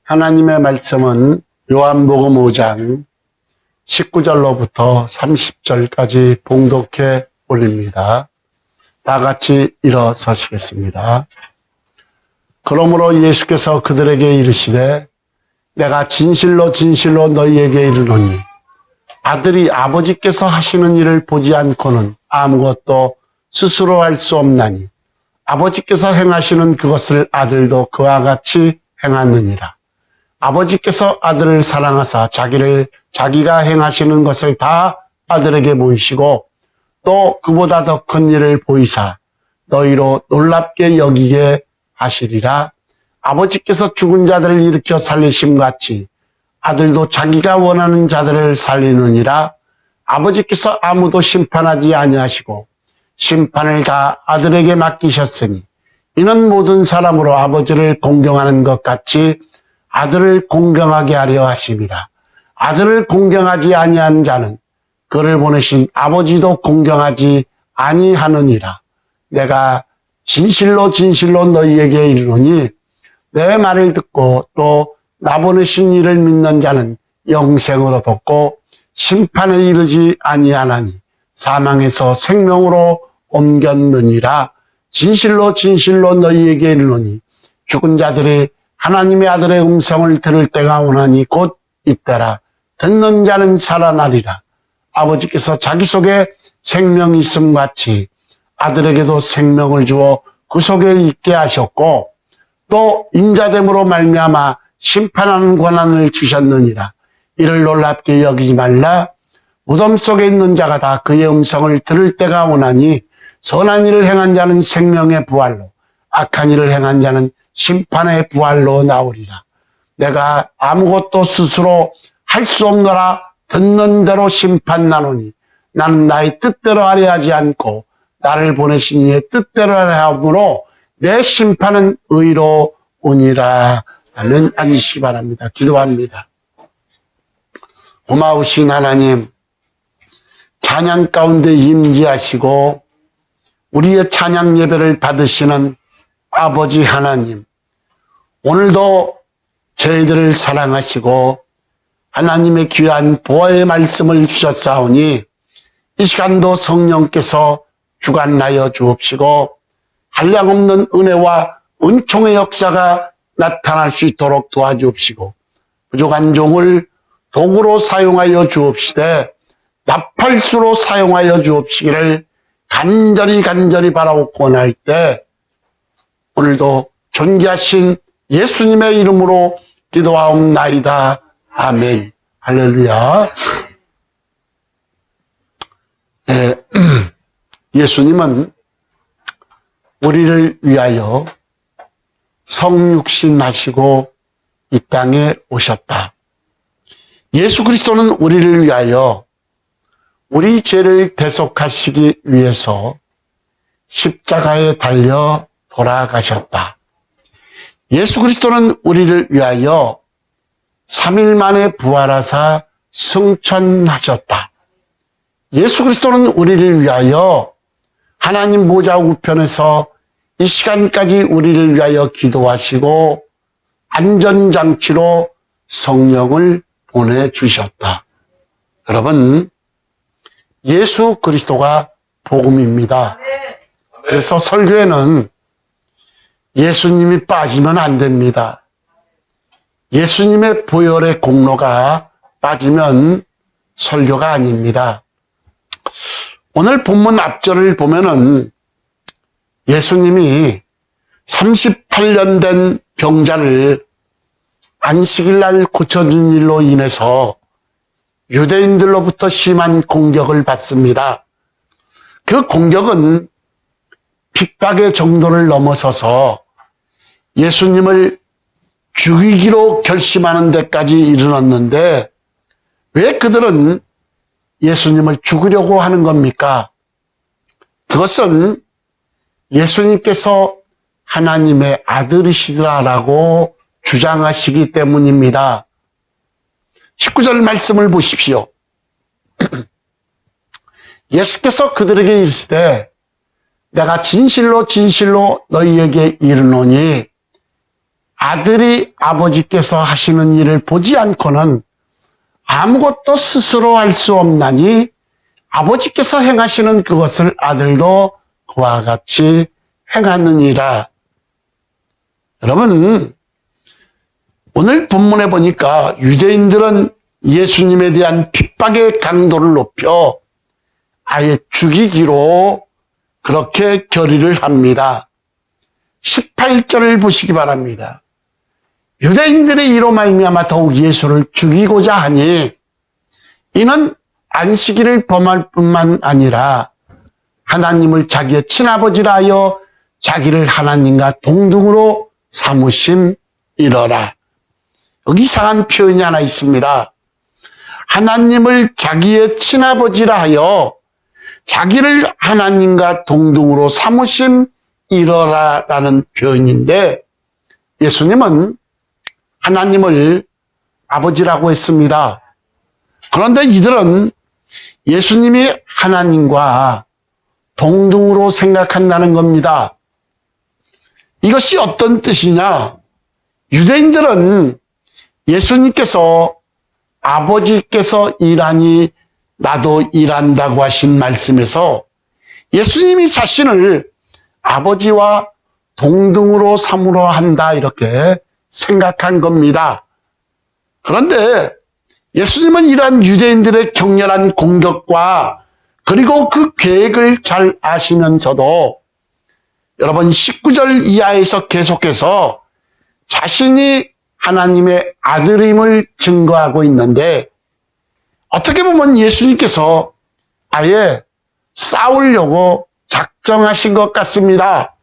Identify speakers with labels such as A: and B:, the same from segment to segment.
A: 하나님의 말씀은 요한복음 5장 19절로부터 30절까지 봉독해 올립니다. 다 같이 일어서시겠습니다. 그러므로 예수께서 그들에게 이르시되 내가 진실로 진실로 너희에게 이르노니 아들이 아버지께서 하시는 일을 보지 않고는 아무것도 스스로 할 수 없나니 아버지께서 행하시는 그것을 아들도 그와 같이 행하느니라. 아버지께서 아들을 사랑하사 자기가 행하시는 것을 다 아들에게 보이시고 또 그보다 더 큰 일을 보이사 너희로 놀랍게 여기게 하시리라. 아버지께서 죽은 자들을 일으켜 살리심 같이 아들도 자기가 원하는 자들을 살리느니라. 아버지께서 아무도 심판하지 아니하시고 심판을 다 아들에게 맡기셨으니 이는 모든 사람으로 아버지를 공경하는 것 같이 아들을 공경하게 하려 하심이라. 아들을 공경하지 아니한 자는 그를 보내신 아버지도 공경하지 아니하느니라. 내가 진실로 진실로 너희에게 이르노니 내 말을 듣고 또 나 보내신 이를 믿는 자는 영생으로 돋고 심판에 이르지 아니하나니 사망에서 생명으로 옮겼느니라. 진실로 진실로 너희에게 이르노니 죽은 자들이 하나님의 아들의 음성을 들을 때가 오나니 곧 이때라. 듣는 자는 살아나리라. 아버지께서 자기 속에 생명이 있음 같이 아들에게도 생명을 주어 그 속에 있게 하셨고 또 인자됨으로 말미암아 심판하는 권한을 주셨느니라. 이를 놀랍게 여기지 말라. 무덤 속에 있는 자가 다 그의 음성을 들을 때가 오나니 선한 일을 행한 자는 생명의 부활로 악한 일을 행한 자는 심판의 부활로 나오리라. 내가 아무것도 스스로 할 수 없노라. 듣는 대로 심판나노니 나는 나의 뜻대로 하려 하지 않고 나를 보내신 이의 뜻대로 하려 함으로 내 심판은 의로 오니라. 하면 앉으시기 바랍니다. 기도합니다. 고마우신 하나님, 찬양 가운데 임재하시고 우리의 찬양 예배를 받으시는 아버지 하나님, 오늘도 저희들을 사랑하시고 하나님의 귀한 보화의 말씀을 주셨사오니 이 시간도 성령께서 주관하여 주옵시고 한량없는 은혜와 은총의 역사가 나타날 수 있도록 도와주옵시고 부족한 종을 도구로 사용하여 주옵시되 나팔수로 사용하여 주옵시기를 간절히 바라옵고 원할 때 오늘도 존귀하신 예수님의 이름으로 기도하옵나이다. 아멘. 할렐루야. 예수님은 우리를 위하여 성육신 하시고 이 땅에 오셨다. 예수 그리스도는 우리를 위하여 우리 죄를 대속하시기 위해서 십자가에 달려 돌아가셨다. 예수 그리스도는 우리를 위하여 3일 만에 부활하사 승천하셨다. 예수 그리스도는 우리를 위하여 하나님 보좌 우편에서 이 시간까지 우리를 위하여 기도하시고 안전장치로 성령을 보내주셨다. 여러분, 예수 그리스도가 복음입니다. 그래서 설교에는 예수님이 빠지면 안 됩니다. 예수님의 보혈의 공로가 빠지면 설교가 아닙니다. 오늘 본문 앞절을 보면은 예수님이 38년 된 병자를 안식일 날 고쳐준 일로 인해서 유대인들로부터 심한 공격을 받습니다. 그 공격은 핍박의 정도를 넘어서서 예수님을 죽이기로 결심하는 데까지 이르렀는데 왜 그들은 예수님을 죽이려고 하는 겁니까? 그것은 예수님께서 하나님의 아들이시라고 주장하시기 때문입니다. 19절 말씀을 보십시오. 예수께서 그들에게 이르시되 내가 진실로 진실로 너희에게 이르노니 아들이 아버지께서 하시는 일을 보지 않고는 아무것도 스스로 할 수 없나니 아버지께서 행하시는 그것을 아들도 그와 같이 행하느니라. 여러분, 오늘 본문에 보니까 유대인들은 예수님에 대한 핍박의 강도를 높여 아예 죽이기로 그렇게 결의를 합니다. 18절을 보시기 바랍니다. 유대인들의 이로 말미암아 더욱 예수를 죽이고자 하니 이는 안식일을 범할 뿐만 아니라 하나님을 자기의 친아버지라 하여 자기를 하나님과 동등으로 삼으심이러라. 여기 이상한 표현이 하나 있습니다. 하나님을 자기의 친아버지라 하여 자기를 하나님과 동등으로 삼으심이러라라는 표현인데, 예수님은 하나님을 아버지라고 했습니다. 그런데 이들은 예수님이 하나님과 동등으로 생각한다는 겁니다. 이것이 어떤 뜻이냐? 유대인들은 예수님께서 아버지께서 일하니 나도 일한다고 하신 말씀에서 예수님이 자신을 아버지와 동등으로 삼으려 한다 이렇게 생각한 겁니다. 그런데 예수님은 이러한 유대인들의 격렬한 공격과 그리고 그 계획을 잘 아시면서도 여러분 19절 이하에서 계속해서 자신이 하나님의 아들임을 증거하고 있는데, 어떻게 보면 예수님께서 아예 싸우려고 작정하신 것 같습니다.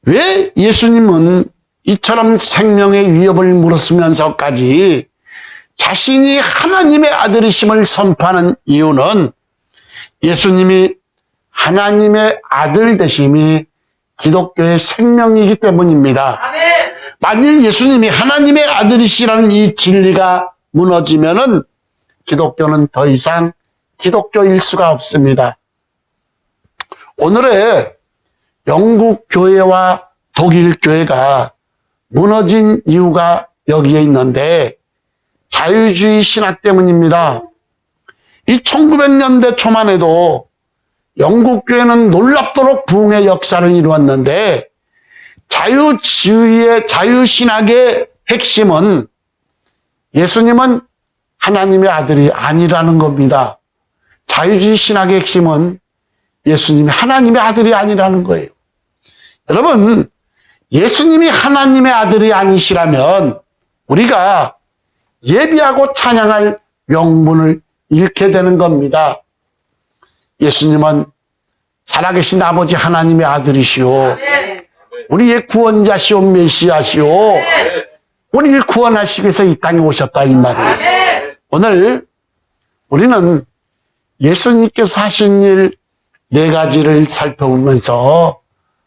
A: 왜 예수님은 이처럼 생명의 위협을 물었으면서까지 자신이 하나님의 아들이심을 선포하는 이유는 예수님이 하나님의 아들 되심이 기독교의 생명이기 때문입니다. 만일 예수님이 하나님의 아들이시라는 이 진리가 무너지면은 기독교는 더 이상 기독교일 수가 없습니다. 오늘의 영국 교회와 독일 교회가 무너진 이유가 여기에 있는데 자유주의 신학 때문입니다. 이 1900년대 초만 해도 영국 교회는 놀랍도록 부흥의 역사를 이루었는데, 자유주의의 자유신학의 핵심은 예수님은 하나님의 아들이 아니라는 겁니다. 자유주의 신학의 핵심은 예수님이 하나님의 아들이 아니라는 거예요. 여러분, 예수님이 하나님의 아들이 아니시라면 우리가 예비하고 찬양할 명분을 잃게 되는 겁니다. 예수님은 살아계신 아버지 하나님의 아들이시오. 우리의 구원자시오, 메시아시오. 우리를 구원하시기 위해서 이 땅에 오셨다 이 말이에요. 오늘 우리는 예수님께서 하신 일 4가지를 살펴보면서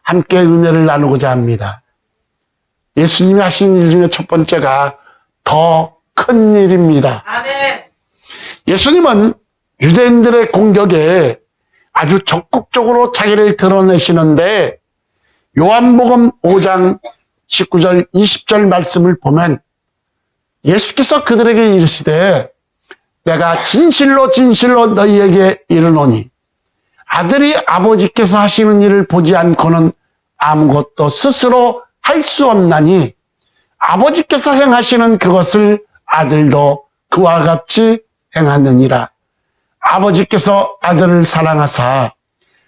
A: 함께 은혜를 나누고자 합니다. 예수님이 하신 일 중에 첫 번째가 더 큰 일입니다. 예수님은 유대인들의 공격에 아주 적극적으로 자기를 드러내시는데, 요한복음 5장 19절 20절 말씀을 보면 예수께서 그들에게 이르시되 내가 진실로 진실로 너희에게 이르노니 아들이 아버지께서 하시는 일을 보지 않고는 아무것도 스스로 할 수 없나니 아버지께서 행하시는 그것을 아들도 그와 같이 행하느니라. 아버지께서 아들을 사랑하사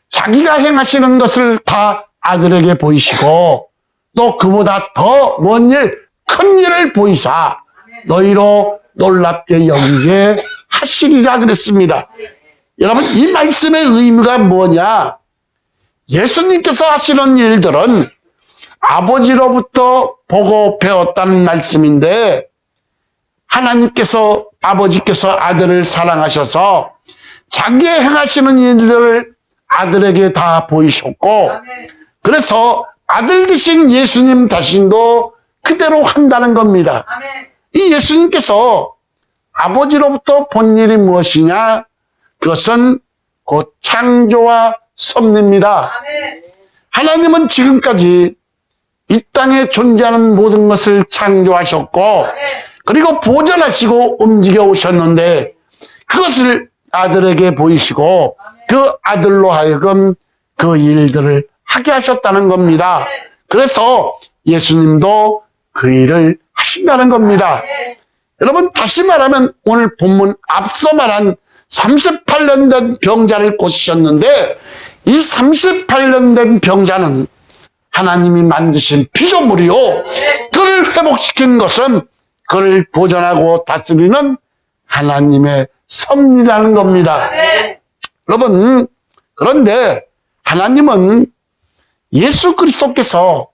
A: 자기가 행하시는 것을 다 아들에게 보이시고 또 그보다 더 먼 일, 큰 일을 보이사 너희로 놀랍게 여기게 하시리라 그랬습니다. 여러분, 이 말씀의 의미가 뭐냐? 예수님께서 하시는 일들은 아버지로부터 보고 배웠다는 말씀인데, 하나님께서 아버지께서 아들을 사랑하셔서 자기의 행하시는 일들을 아들에게 다 보이셨고, 그래서 아들 되신 예수님 자신도 그대로 한다는 겁니다. 이 예수님께서 아버지로부터 본 일이 무엇이냐? 그것은 곧 창조와 섭리입니다. 하나님은 지금까지 이 땅에 존재하는 모든 것을 창조하셨고 그리고 보존하시고 움직여 오셨는데 그것을 아들에게 보이시고 그 아들로 하여금 그 일들을 하게 하셨다는 겁니다. 그래서 예수님도 그 일을 하신다는 겁니다. 여러분 다시 말하면 오늘 본문 앞서 말한 38년 된 병자를 고치셨는데 이 38년 된 병자는 하나님이 만드신 피조물이요. 그를 회복시킨 것은 그를 보존하고 다스리는 하나님의 섭리라는 겁니다. 여러분 그런데 하나님은 예수 그리스도께서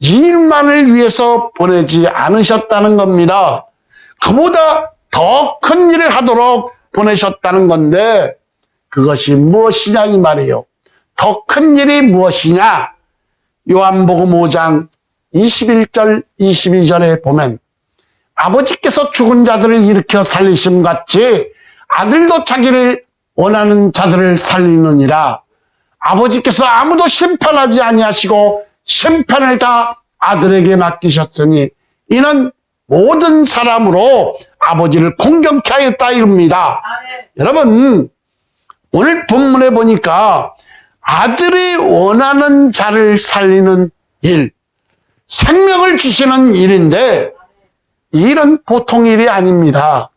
A: 이 일만을 위해서 보내지 않으셨다는 겁니다. 그보다 더 큰 일을 하도록 보내셨다는 건데 그것이 무엇이냐 이 말이에요. 더 큰 일이 무엇이냐? 요한복음 5장 21절 22절에 보면 아버지께서 죽은 자들을 일으켜 살리심 같이 아들도 자기를 원하는 자들을 살리느니라. 아버지께서 아무도 심판하지 아니하시고 심판을 다 아들에게 맡기셨으니 이는 모든 사람으로 아버지를 공경케 하였다 이릅니다. 여러분 오늘 본문에 보니까 아들이 원하는 자를 살리는 일, 생명을 주시는 일인데 이 일은 보통 일이 아닙니다.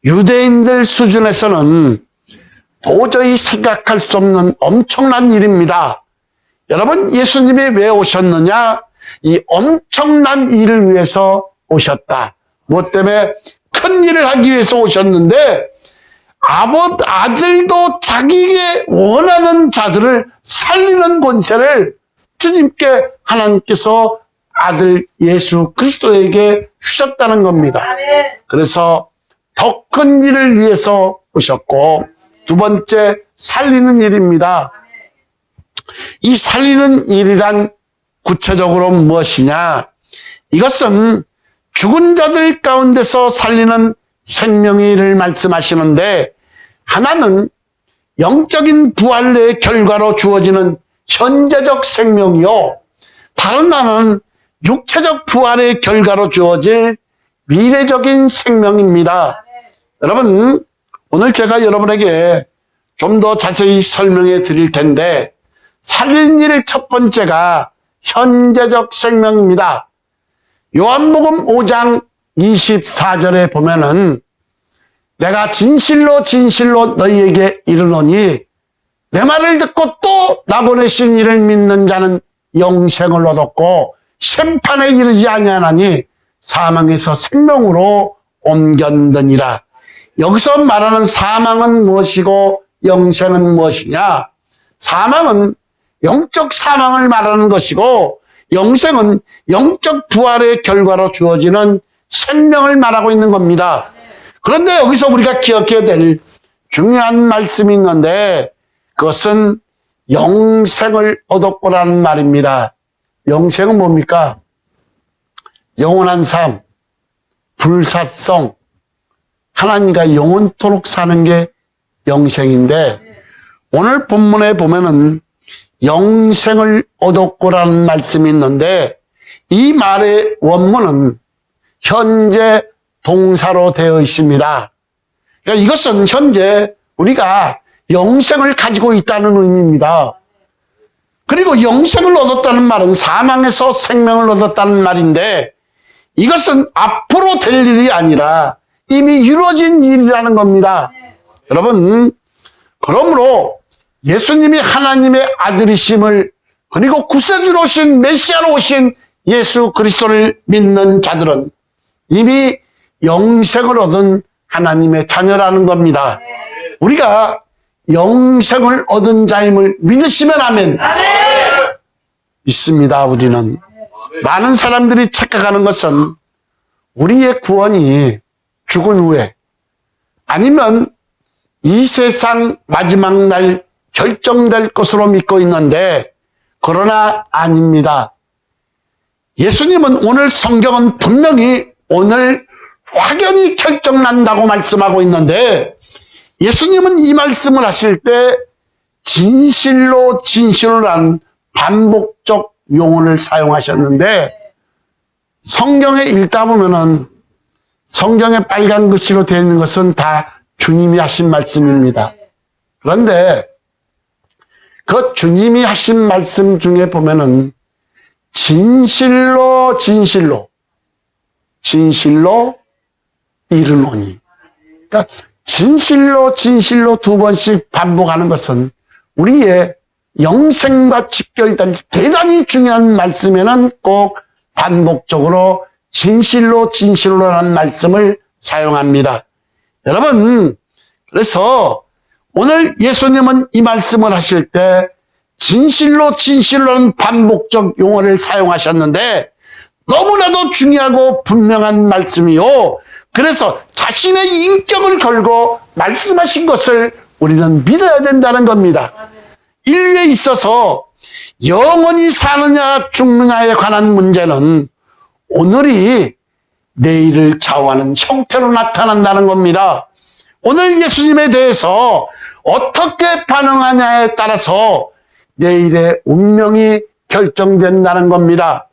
A: 유대인들 수준에서는 도저히 생각할 수 없는 엄청난 일입니다. 여러분 예수님이 왜 오셨느냐? 이 엄청난 일을 위해서 오셨다. 뭐 때문에? 큰 일을 하기 위해서 오셨는데 아들도 자기에게 원하는 자들을 살리는 권세를 주님께 하나님께서 아들 예수 그리스도에게 주셨다는 겁니다. 그래서 더 큰 일을 위해서 오셨고 두 번째 살리는 일입니다. 이 살리는 일이란 구체적으로 무엇이냐? 이것은 죽은 자들 가운데서 살리는 생명의 일을 말씀하시는데 하나는 영적인 부활의 결과로 주어지는 현재적 생명이요. 다른 하나는 육체적 부활의 결과로 주어질 미래적인 생명입니다. 여러분 오늘 제가 여러분에게 좀 더 자세히 설명해 드릴 텐데 살린 일 첫 번째가 현재적 생명입니다. 요한복음 5장 24절에 보면은 내가 진실로 진실로 너희에게 이르노니 내 말을 듣고 또 나 보내신 이를 믿는 자는 영생을 얻었고 심판에 이르지 아니하나니 사망에서 생명으로 옮겼느니라. 여기서 말하는 사망은 무엇이고 영생은 무엇이냐? 사망은 영적 사망을 말하는 것이고 영생은 영적 부활의 결과로 주어지는 생명을 말하고 있는 겁니다. 그런데 여기서 우리가 기억해야 될 중요한 말씀이 있는데 그것은 영생을 얻었고라는 말입니다. 영생은 뭡니까? 영원한 삶, 불사성, 하나님과 영원토록 사는 게 영생인데 오늘 본문에 보면은 영생을 얻었고라는 말씀이 있는데 이 말의 원문은 현재 동사로 되어 있습니다. 그러니까 이것은 현재 우리가 영생을 가지고 있다는 의미입니다. 그리고 영생을 얻었다는 말은 사망에서 생명을 얻었다는 말인데 이것은 앞으로 될 일이 아니라 이미 이루어진 일이라는 겁니다. 여러분 그러므로 예수님이 하나님의 아들이심을 그리고 구세주로 오신 메시아로 오신 예수 그리스도를 믿는 자들은 이미 영생을 얻은 하나님의 자녀라는 겁니다. 우리가 영생을 얻은 자임을 믿으시면 아멘. 믿습니다. 우리는 많은 사람들이 착각하는 것은 우리의 구원이 죽은 후에 아니면 이 세상 마지막 날 결정될 것으로 믿고 있는데 그러나 아닙니다. 예수님은 오늘 성경은 분명히 오늘 확연히 결정난다고 말씀하고 있는데 예수님은 이 말씀을 하실 때 진실로 진실로라는 반복적 용어를 사용하셨는데 성경에 읽다 보면은 성경에 빨간 글씨로 되어 있는 것은 다 주님이 하신 말씀입니다. 그런데 그 주님이 하신 말씀 중에 보면은 진실로 이르노니, 그러니까 진실로 두 번씩 반복하는 것은 우리의 영생과 직결된 대단히 중요한 말씀에는 꼭 반복적으로 진실로라는 말씀을 사용합니다. 여러분, 그래서 오늘 예수님은 이 말씀을 하실 때 진실로라는 반복적 용어를 사용하셨는데 너무나도 중요하고 분명한 말씀이요. 그래서 자신의 인격을 걸고 말씀하신 것을 우리는 믿어야 된다는 겁니다. 인류에 있어서 영원히 사느냐 죽느냐에 관한 문제는 오늘이 내일을 좌우하는 형태로 나타난다는 겁니다. 오늘 예수님에 대해서 어떻게 반응하냐에 따라서 내일의 운명이 결정된다는 겁니다.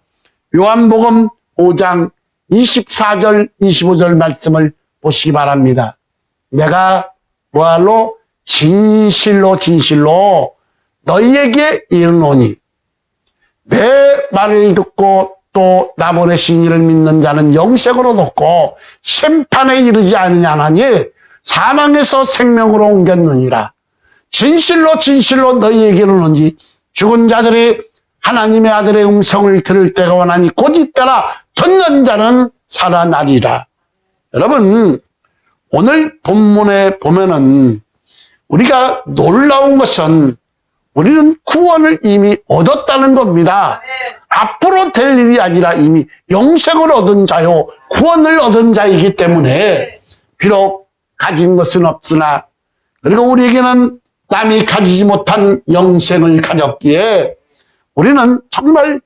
A: 요한복음 5장 24절 25절 말씀을 보시기 바랍니다. 내가 뭐하러 진실로 너희에게 이르노니 내 말을 듣고 또 나 보내신 이를 믿는 자는 영생으로 얻고 심판에 이르지 아니하나니 사망에서 생명으로 옮겼느니라. 진실로 너희에게 이르노니 죽은 자들이 하나님의 아들의 음성을 들을 때가 오나니 곧 이때라 듣는 자는 살아나리라. 여러분, 오늘 본문에 보면은 우리가 놀라운 것은 우리는 구원을 이미 얻었다는 겁니다. 앞으로 될 일이 아니라 이미 영생을 얻은 자요, 구원을 얻은 자이기 때문에 비록 가진 것은 없으나 그리고 우리에게는 남이 가지지 못한 영생을 가졌기에 우리는 정말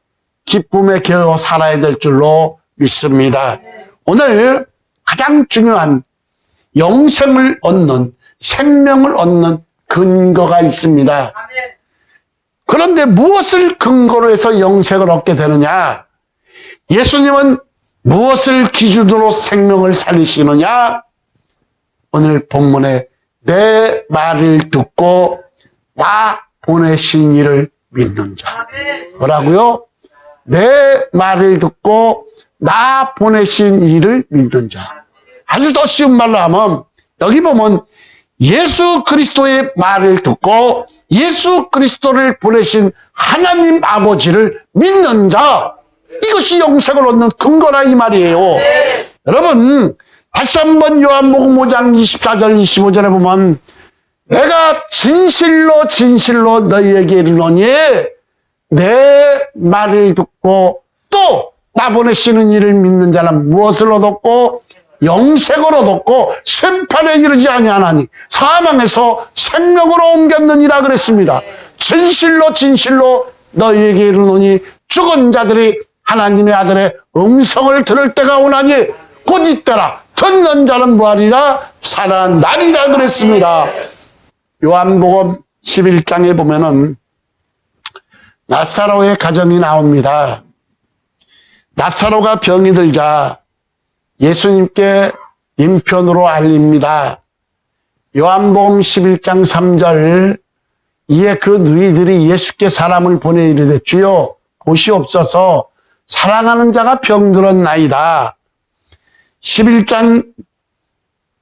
A: 기쁨에 겨워 살아야 될 줄로 믿습니다. 오늘 가장 중요한 영생을 얻는, 생명을 얻는 근거가 있습니다. 그런데 무엇을 근거로 해서 영생을 얻게 되느냐? 예수님은 무엇을 기준으로 생명을 살리시느냐? 오늘 본문에 내 말을 듣고 나 보내신 이를 믿는 자. 뭐라고요? 내 말을 듣고 나 보내신 이를 믿는 자. 아주 더 쉬운 말로 하면 여기 보면 예수 그리스도의 말을 듣고 예수 그리스도를 보내신 하나님 아버지를 믿는 자, 이것이 영생을 얻는 근거라 이 말이에요. 여러분, 다시 한번 요한복음 5장 24절 25절에 보면 내가 진실로 너희에게 이르노니 내 말을 듣고 또 나 보내시는 이를 믿는 자는 무엇을 얻었고 영생을 얻었고 심판에 이르지 아니하나니 사망에서 생명으로 옮겼느니라 그랬습니다. 진실로 너희에게 이르노니 죽은 자들이 하나님의 아들의 음성을 들을 때가 오나니 곧 이때라 듣는 자는 뭐하리라 살아나리라 그랬습니다. 요한복음 11장에 보면은 나사로의 가정이 나옵니다. 나사로가 병이 들자 예수님께 인편으로 알립니다. 요한복음 11장 3절 이에 그 누이들이 예수께 사람을 보내 이르되 주여 보시옵소서 사랑하는 자가 병들었나이다. 11장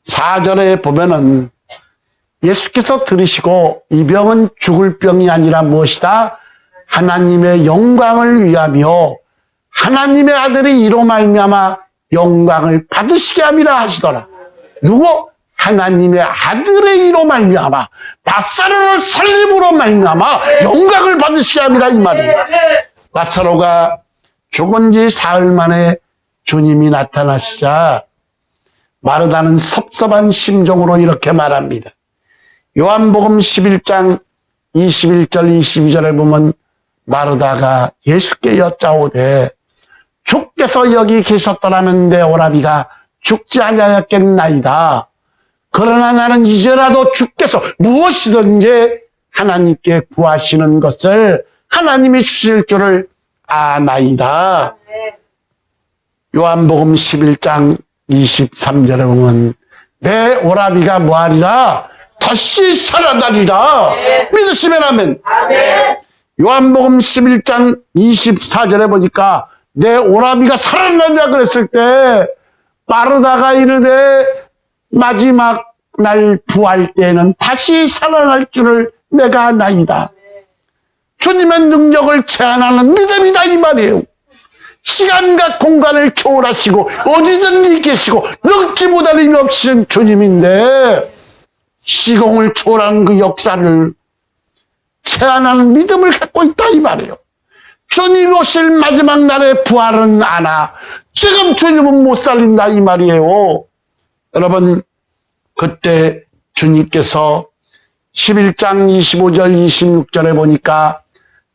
A: 4절에 보면은 예수께서 들으시고 이 병은 죽을 병이 아니라 무엇이다? 하나님의 영광을 위하며 하나님의 아들이 이로 말미암아 영광을 받으시게 함이라 하시더라. 누구? 하나님의 아들의 이로 말미암아 나사로를 살림으로 말미암아 영광을 받으시게 함이라 이 말이에요. 나사로가 죽은 지 사흘 만에 주님이 나타나시자 마르다는 섭섭한 심정으로 이렇게 말합니다. 요한복음 11장 21절 22절에 보면 마르다가 예수께 여짜오되 주께서 여기 계셨더라면 내 오라비가 죽지 아니하였겠나이다. 그러나 나는 이제라도 주께서 무엇이든지 하나님께 구하시는 것을 하나님이 주실 줄을 아나이다. 요한복음 11장 23절에 보면 내 오라비가 뭐하리라? 다시 살아나리라. 믿으시면 아멘. 요한복음 11장 24절에 보니까 내 오라비가 살아나리라 그랬을 때 빠르다가 이르되 마지막 날 부활 때에는 다시 살아날 줄을 내가 아나이다. 주님의 능력을 제한하는 믿음이다 이 말이에요. 시간과 공간을 초월하시고 어디든지 계시고 능지 못할 힘이 없으신 주님인데 시공을 초월하는 그 역사를 제한하는 믿음을 갖고 있다 이 말이에요. 주님 오실 마지막 날의 부활은 아나 지금 주님은 못 살린다 이 말이에요. 여러분 그때 주님께서 11장 25절 26절에 보니까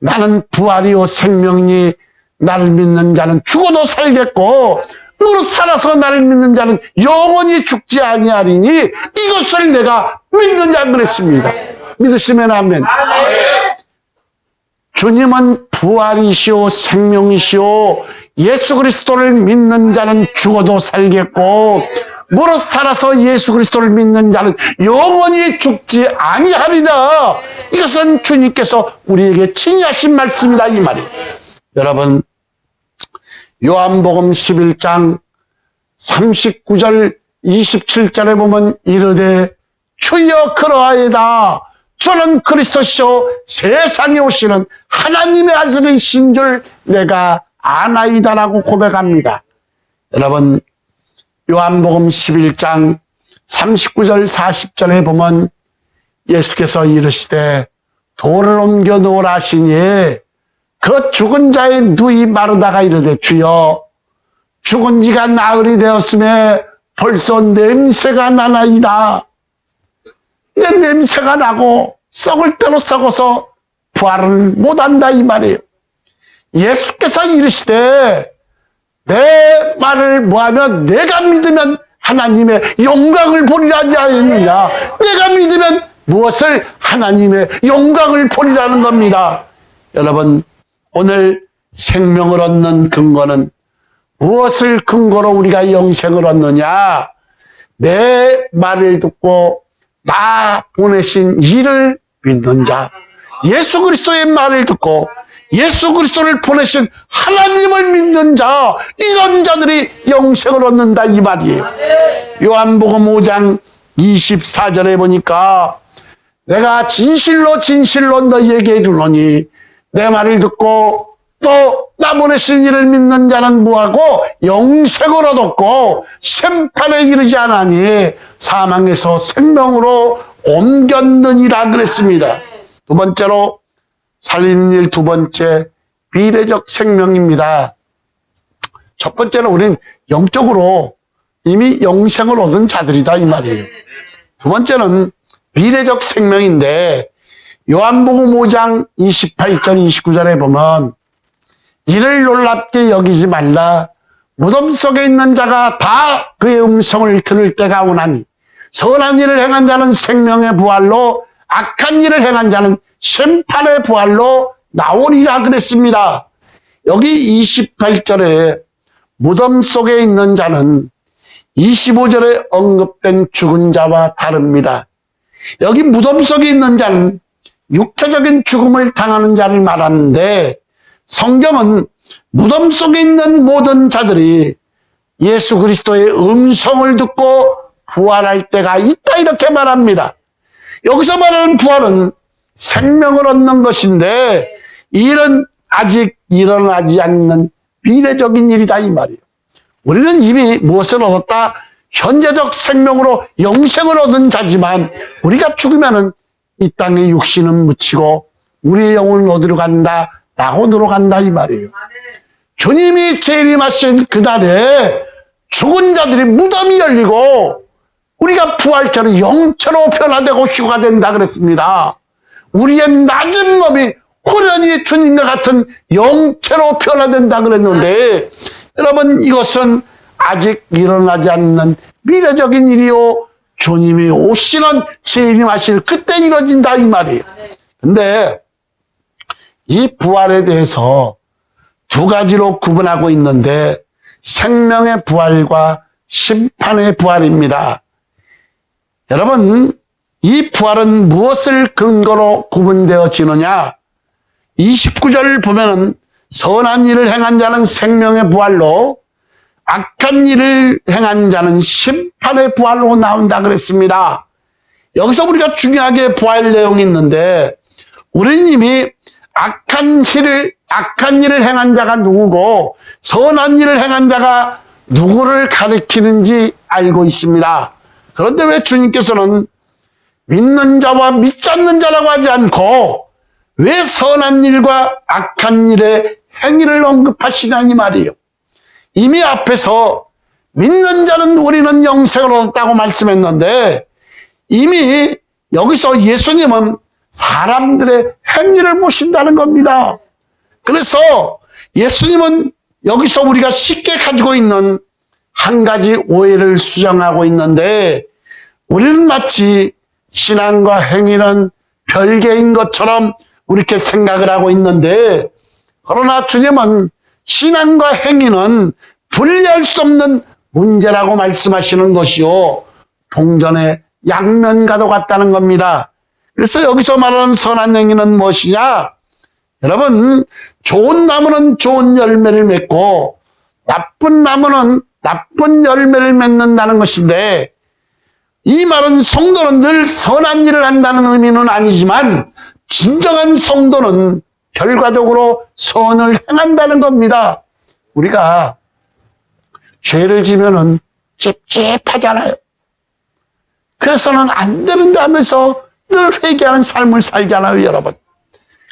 A: 나는 부활이요 생명이니 나를 믿는 자는 죽어도 살겠고 무릇 살아서 나를 믿는 자는 영원히 죽지 아니하리니 이것을 내가 믿는 자 그랬습니다. 믿으시면 아멘. 주님은 부활이시오 생명이시오 예수 그리스도를 믿는 자는 죽어도 살겠고 무릇 살아서 예수 그리스도를 믿는 자는 영원히 죽지 아니하리라. 이것은 주님께서 우리에게 친히 하신 말씀이다 이 말이에요. 여러분 요한복음 11장 39절 27절에 보면 이르되 주여 그러하이다. 저는 그리스도시요 세상에 오시는 하나님의 아들이신 줄 내가 아나이다라고 고백합니다. 여러분 요한복음 11장 39절 40절에 보면 예수께서 이르시되 돌을 옮겨 놓으라 하시니 그 죽은 자의 누이 마르다가 이르되 주여 죽은 지가 나흘이 되었음에 벌써 냄새가 나나이다. 내 냄새가 나고 썩을 대로 썩어서 부활을 못한다 이 말이에요. 예수께서 이르시되 내 말을 뭐하면 내가 믿으면 하나님의 영광을 보리라 하지 않았느냐. 내가 믿으면 무엇을? 하나님의 영광을 보리라는 겁니다. 여러분 오늘 생명을 얻는 근거는 무엇을 근거로 우리가 영생을 얻느냐? 내 말을 듣고 나 보내신 이를 믿는 자, 예수 그리스도의 말을 듣고 예수 그리스도를 보내신 하나님을 믿는 자, 이런 자들이 영생을 얻는다 이 말이에요. 요한복음 5장 24절에 보니까 내가 진실로 진실로 너희에게 이르노니 내 말을 듣고 또 나 보내신 이를 믿는 자는 뭐하고 영생을 얻었고 심판에 이르지 않으니 사망에서 생명으로 옮겼느니라 그랬습니다. 두 번째로 살리는 일 두 번째 비례적 생명입니다. 첫 번째는 우리는 영적으로 이미 영생을 얻은 자들이다 이 말이에요. 두 번째는 비례적 생명인데 요한복음 5장 28절 29절에 보면 이를 놀랍게 여기지 말라. 무덤 속에 있는 자가 다 그의 음성을 들을 때가 오나니 선한 일을 행한 자는 생명의 부활로 악한 일을 행한 자는 심판의 부활로 나오리라 그랬습니다. 여기 28절에 무덤 속에 있는 자는 25절에 언급된 죽은 자와 다릅니다. 여기 무덤 속에 있는 자는 육체적인 죽음을 당하는 자를 말하는데 성경은 무덤 속에 있는 모든 자들이 예수 그리스도의 음성을 듣고 부활할 때가 있다 이렇게 말합니다. 여기서 말하는 부활은 생명을 얻는 것인데 이 일은 아직 일어나지 않는 비례적인 일이다 이 말이에요. 우리는 이미 무엇을 얻었다? 현재적 생명으로 영생을 얻은 자지만 우리가 죽으면은 이 땅에 육신은 묻히고 우리의 영혼은 어디로 간다? 낙원으로 간다 이 말이에요. 주님이 재림하신 그날에 죽은 자들이 무덤이 열리고 우리가 부활체로 영체로 변화되고 휴가 된다 그랬습니다. 우리의 낮은 몸이 호련히 주님과 같은 영체로 변화된다 그랬는데 여러분 이것은 아직 일어나지 않는 미래적인 일이요 주님이 오시는 재림하실 그때 이루어진다 이 말이에요. 근데 이 부활에 대해서 두 가지로 구분하고 있는데 생명의 부활과 심판의 부활입니다. 여러분, 이 부활은 무엇을 근거로 구분되어지느냐? 29절 보면은 선한 일을 행한 자는 생명의 부활로 악한 일을 행한 자는 심판의 부활로 나온다 그랬습니다. 여기서 우리가 중요하게 부활 내용이 있는데 우리는 이미 악한 일을 행한 자가 누구고 선한 일을 행한 자가 누구를 가리키는지 알고 있습니다. 그런데 왜 주님께서는 믿는 자와 믿지 않는 자라고 하지 않고 왜 선한 일과 악한 일의 행위를 언급하시냐 이 말이에요. 이미 앞에서 믿는 자는 우리는 영생을 얻었다고 말씀했는데 이미 여기서 예수님은 사람들의 행위를 보신다는 겁니다. 그래서 예수님은 여기서 우리가 쉽게 가지고 있는 한 가지 오해를 수정하고 있는데 우리는 마치 신앙과 행위는 별개인 것처럼 이렇게 생각을 하고 있는데 그러나 주님은 신앙과 행위는 분리할 수 없는 문제라고 말씀하시는 것이요 동전의 양면과도 같다는 겁니다. 그래서 여기서 말하는 선한 행위는 무엇이냐? 여러분, 좋은 나무는 좋은 열매를 맺고 나쁜 나무는 나쁜 열매를 맺는다는 것인데 이 말은 성도는 늘 선한 일을 한다는 의미는 아니지만 진정한 성도는 결과적으로 선을 행한다는 겁니다. 우리가 죄를 지면은 찝찝하잖아요. 그래서는 안 되는데 하면서 늘 회개하는 삶을 살잖아요, 여러분.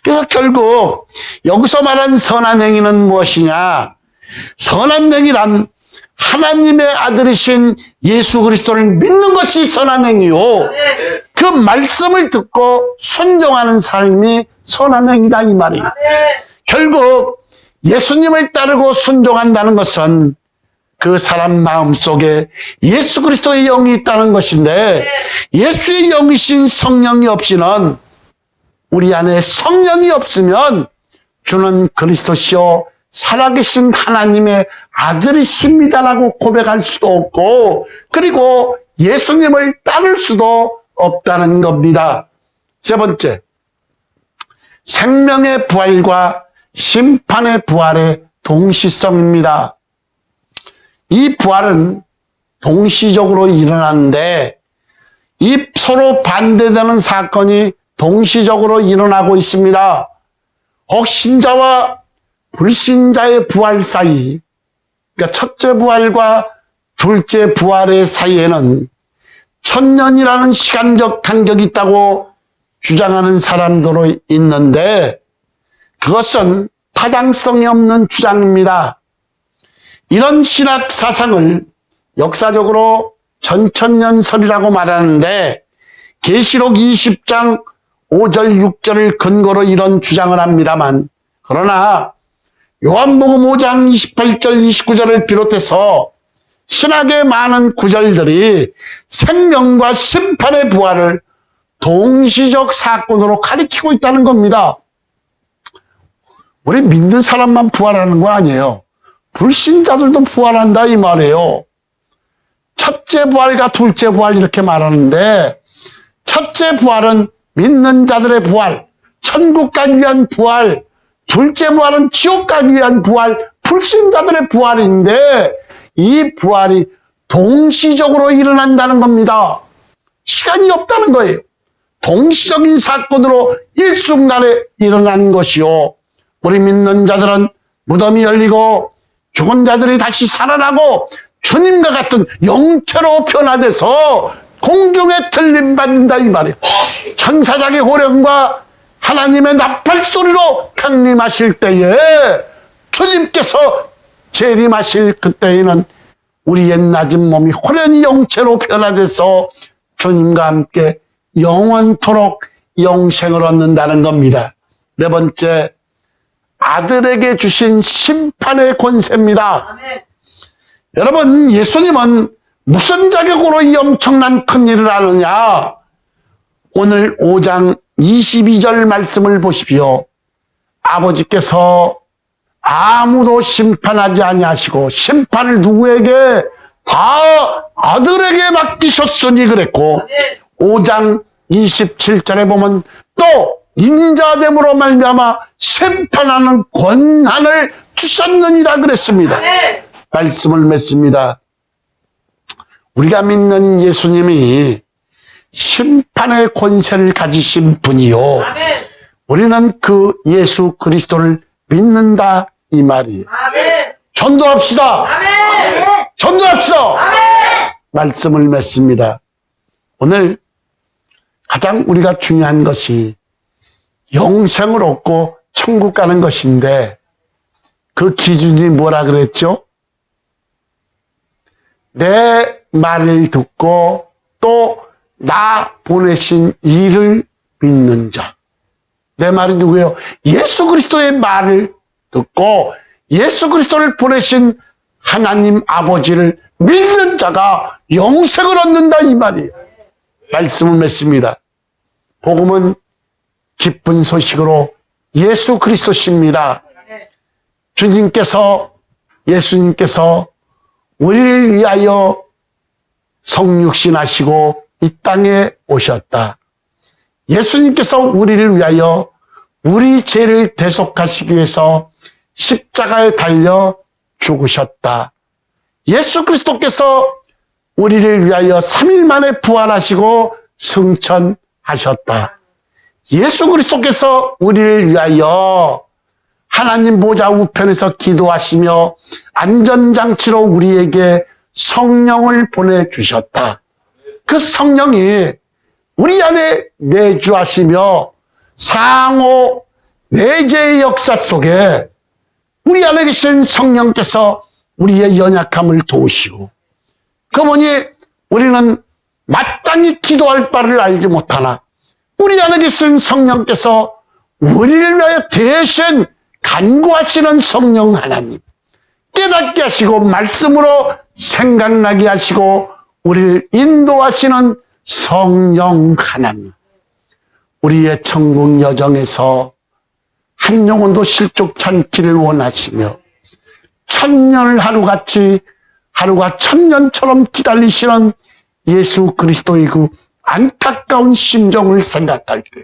A: 그래서 결국 여기서 말한 선한 행위는 무엇이냐? 선한 행위란 하나님의 아들이신 예수 그리스도를 믿는 것이 선한 행위요. 그 말씀을 듣고 순종하는 삶이 선한 행위다 이 말이에요. 결국 예수님을 따르고 순종한다는 것은 그 사람 마음속에 예수 그리스도의 영이 있다는 것인데 예수의 영이신 성령이 없이는 우리 안에 성령이 없으면 주는 그리스도시요 살아계신 하나님의 아들이십니다라고 고백할 수도 없고 그리고 예수님을 따를 수도 없다는 겁니다. 세 번째, 생명의 부활과 심판의 부활의 동시성입니다. 이 부활은 동시적으로 일어나는데 이 서로 반대되는 사건이 동시적으로 일어나고 있습니다. 혹 신자와 불신자의 부활 사이, 그러니까 첫째 부활과 둘째 부활의 사이에는 1000년이라는 시간적 간격이 있다고 주장하는 사람들도 있는데 그것은 타당성이 없는 주장입니다. 이런 신학 사상을 역사적으로 전천년설이라고 말하는데 계시록 20장 5절 6절을 근거로 이런 주장을 합니다만 그러나 요한복음 5장 28절 29절을 비롯해서 신학의 많은 구절들이 생명과 심판의 부활을 동시적 사건으로 가리키고 있다는 겁니다. 우리 믿는 사람만 부활하는 거 아니에요. 불신자들도 부활한다 이 말이에요. 첫째 부활과 둘째 부활 이렇게 말하는데 첫째 부활은 믿는 자들의 부활, 천국 가기 위한 부활, 둘째 부활은 지옥 가기 위한 부활, 불신자들의 부활인데 이 부활이 동시적으로 일어난다는 겁니다. 시간이 없다는 거예요. 동시적인 사건으로 일순간에 일어난 것이요. 우리 믿는 자들은 무덤이 열리고 죽은 자들이 다시 살아나고 주님과 같은 영체로 변화돼서 공중에 들림받는다 이 말이에요. 천사장의 호령과 하나님의 나팔 소리로 강림하실 때에 주님께서 재림하실 그때에는 우리의 낮은 몸이 호련히 영체로 변화돼서 주님과 함께 영원토록 영생을 얻는다는 겁니다. 네 번째, 아들에게 주신 심판의 권세입니다. 아멘. 여러분, 예수님은 무슨 자격으로 이 엄청난 큰 일을 하느냐? 오늘 5장 22절 말씀을 보십시오. 아버지께서 아무도 심판하지 아니하시고 심판을 누구에게? 다 아들에게 맡기셨으니 그랬고 5장 27절에 보면 또 인자됨으로 말미암아 심판하는 권한을 주셨느니라 그랬습니다. 말씀을 맺습니다. 우리가 믿는 예수님이 심판의 권세를 가지신 분이요. 우리는 그 예수 그리스도를 믿는다 이 말이에요. 전도합시다. 전도합시다. 말씀을 맺습니다. 오늘 가장 우리가 중요한 것이 영생을 얻고 천국 가는 것인데 그 기준이 뭐라 그랬죠? 내 말을 듣고 또 나 보내신 이를 믿는 자. 내 말이 누구예요? 예수 그리스도의 말을 듣고 예수 그리스도를 보내신 하나님 아버지를 믿는 자가 영생을 얻는다 이 말이에요. 말씀을 맺습니다. 복음은 기쁜 소식으로 예수 그리스도십니다. 예수님께서 우리를 위하여 성육신하시고 이 땅에 오셨다. 예수님께서 우리를 위하여 우리 죄를 대속하시기 위해서 십자가에 달려 죽으셨다. 예수 그리스도께서 우리를 위하여 3일 만에 부활하시고 승천하셨다. 예수 그리스도께서 우리를 위하여 하나님 보좌 우편에서 기도하시며 안전장치로 우리에게 성령을 보내주셨다. 그 성령이 우리 안에 내주하시며 상호 내재의 역사 속에 우리 안에 계신 성령께서 우리의 연약함을 도우시고 그러니 우리는 마땅히 기도할 바를 알지 못하나 우리 안에 계신 성령께서 우리를 위하여 대신 간구하시는 성령 하나님 깨닫게 하시고 말씀으로 생각나게 하시고 우리를 인도하시는 성령 하나님 우리의 천국 여정에서 한 영혼도 실족치 않기를 원하시며 천년을 하루가 천년처럼 기다리시는 예수 그리스도의 그 안타까운 심정을 생각할 때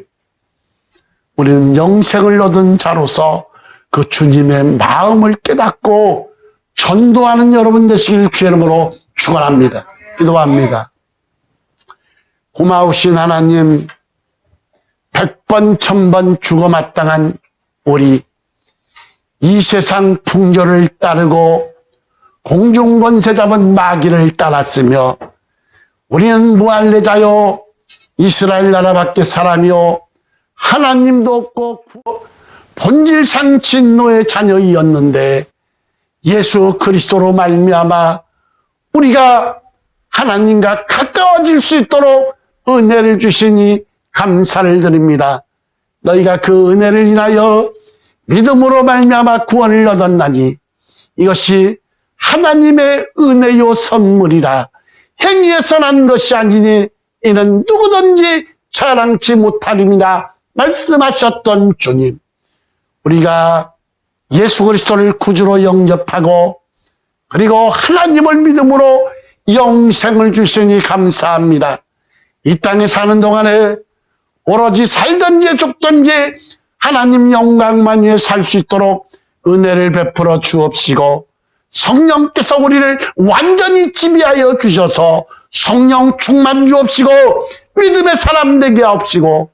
A: 우리는 영생을 얻은 자로서 그 주님의 마음을 깨닫고 전도하는 여러분 되시길 주의 이름으로 축원합니다. 기도합니다. 고마우신 하나님 100번 1000번 죽어 마땅한 우리 이 세상 풍조를 따르고 공중권세 잡은 마귀를 따랐으며 우리는 무할례자요 이스라엘 나라밖에 사람이요 하나님도 없고 본질상 진노의 자녀이었는데 예수 그리스도로 말미암아 우리가 하나님과 가까워질 수 있도록 은혜를 주시니 감사를 드립니다. 너희가 그 은혜를 인하여 믿음으로 말미암아 구원을 얻었나니 이것이 하나님의 은혜요 선물이라 행위에서 난 것이 아니니 이는 누구든지 자랑치 못하리라 말씀하셨던 주님, 우리가 예수 그리스도를 구주로 영접하고 그리고 하나님을 믿음으로 영생을 주시니 감사합니다. 이 땅에 사는 동안에 오로지 살든지 죽든지 하나님 영광만 위해 살 수 있도록 은혜를 베풀어 주옵시고 성령께서 우리를 완전히 지배하여 주셔서 성령 충만 주옵시고 믿음의 사람 되게 하옵시고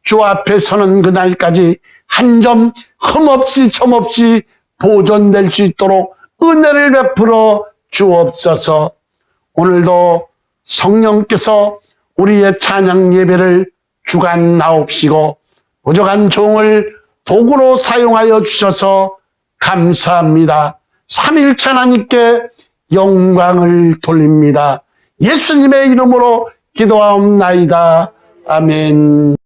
A: 주 앞에 서는 그날까지 한 점 흠없이 점없이 보존될 수 있도록 은혜를 베풀어 주옵소서. 오늘도 성령께서 우리의 찬양 예배를 주관하옵시고 부족한 종을 도구로 사용하여 주셔서 감사합니다. 삼일체 하나님께 영광을 돌립니다. 예수님의 이름으로 기도하옵나이다. 아멘.